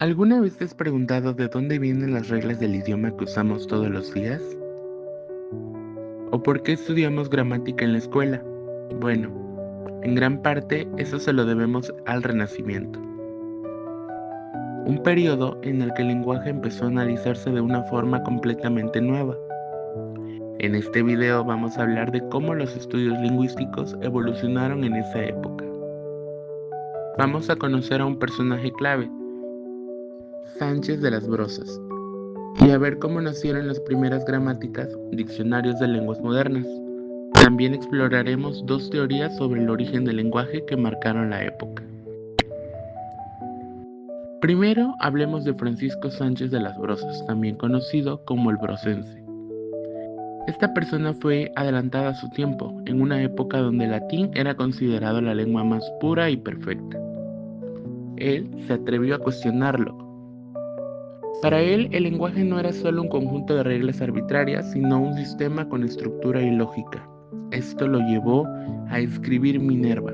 ¿Alguna vez te has preguntado de dónde vienen las reglas del idioma que usamos todos los días? ¿O por qué estudiamos gramática en la escuela? Bueno, en gran parte eso se lo debemos al Renacimiento, un periodo en el que el lenguaje empezó a analizarse de una forma completamente nueva. En este video vamos a hablar de cómo los estudios lingüísticos evolucionaron en esa época. Vamos a conocer a un personaje clave, Sánchez de las Brozas, y a ver cómo nacieron las primeras gramáticas, diccionarios de lenguas modernas. También exploraremos dos teorías sobre el origen del lenguaje que marcaron la época. Primero, hablemos de Francisco Sánchez de las Brozas, también conocido como el Brocense. Esta persona fue adelantada a su tiempo, en una época donde el latín era considerado la lengua más pura y perfecta. Él se atrevió a cuestionarlo. Para él, el lenguaje no era solo un conjunto de reglas arbitrarias, sino un sistema con estructura y lógica. Esto lo llevó a escribir Minerva,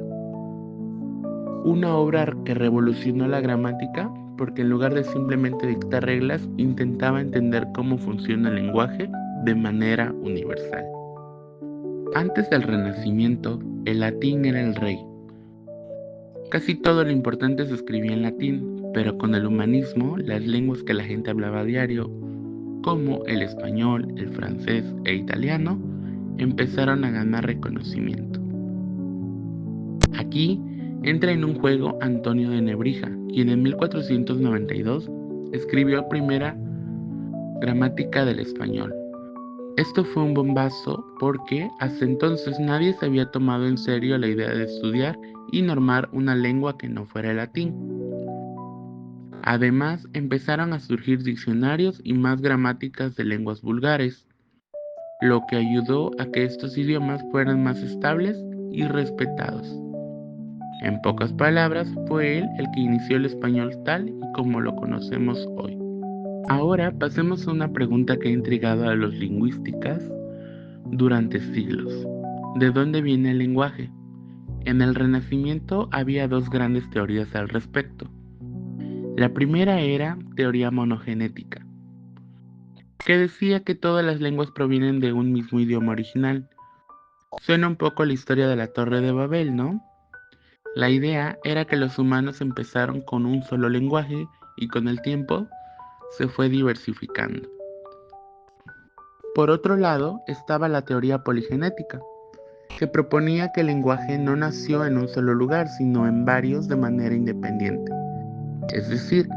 una obra que revolucionó la gramática porque en lugar de simplemente dictar reglas, intentaba entender cómo funciona el lenguaje de manera universal. Antes del Renacimiento, el latín era el rey. Casi todo lo importante se escribía en latín, pero con el humanismo, las lenguas que la gente hablaba a diario, como el español, el francés e italiano, empezaron a ganar reconocimiento. Aquí entra en un juego Antonio de Nebrija, quien en 1492 escribió la primera gramática del español. Esto fue un bombazo porque hasta entonces nadie se había tomado en serio la idea de estudiar y normar una lengua que no fuera el latín. Además, empezaron a surgir diccionarios y más gramáticas de lenguas vulgares, lo que ayudó a que estos idiomas fueran más estables y respetados. En pocas palabras, fue él el que inició el español tal y como lo conocemos hoy. Ahora pasemos a una pregunta que ha intrigado a los lingüistas durante siglos. ¿De dónde viene el lenguaje? En el Renacimiento había dos grandes teorías al respecto. La primera era teoría monogenética, que decía que todas las lenguas provienen de un mismo idioma original. Suena un poco a la historia de la Torre de Babel, ¿no? La idea era que los humanos empezaron con un solo lenguaje y con el tiempo se fue diversificando. Por otro lado, estaba la teoría poligenética, que proponía que el lenguaje no nació en un solo lugar, sino en varios de manera independiente. Es decir,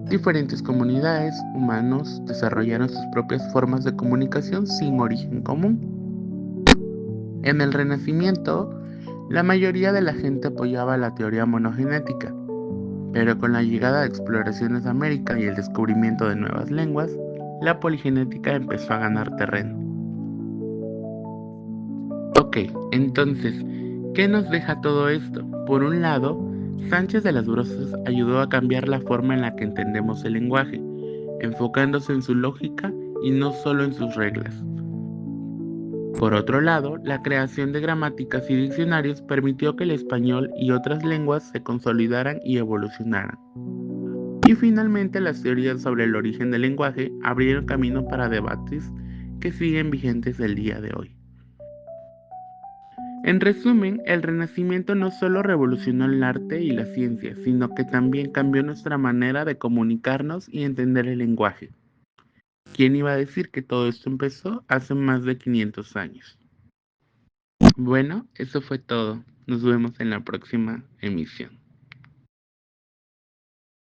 diferentes comunidades humanos desarrollaron sus propias formas de comunicación sin origen común. En el Renacimiento, la mayoría de la gente apoyaba la teoría monogenética, pero con la llegada de exploraciones a América y el descubrimiento de nuevas lenguas, la poligenética empezó a ganar terreno. Ok, entonces, ¿qué nos deja todo esto? Por un lado, Sánchez de las Brozas ayudó a cambiar la forma en la que entendemos el lenguaje, enfocándose en su lógica y no solo en sus reglas. Por otro lado, la creación de gramáticas y diccionarios permitió que el español y otras lenguas se consolidaran y evolucionaran. Y finalmente, las teorías sobre el origen del lenguaje abrieron camino para debates que siguen vigentes el día de hoy. En resumen, el Renacimiento no solo revolucionó el arte y la ciencia, sino que también cambió nuestra manera de comunicarnos y entender el lenguaje. ¿Quién iba a decir que todo esto empezó hace más de 500 años? Bueno, eso fue todo. Nos vemos en la próxima emisión.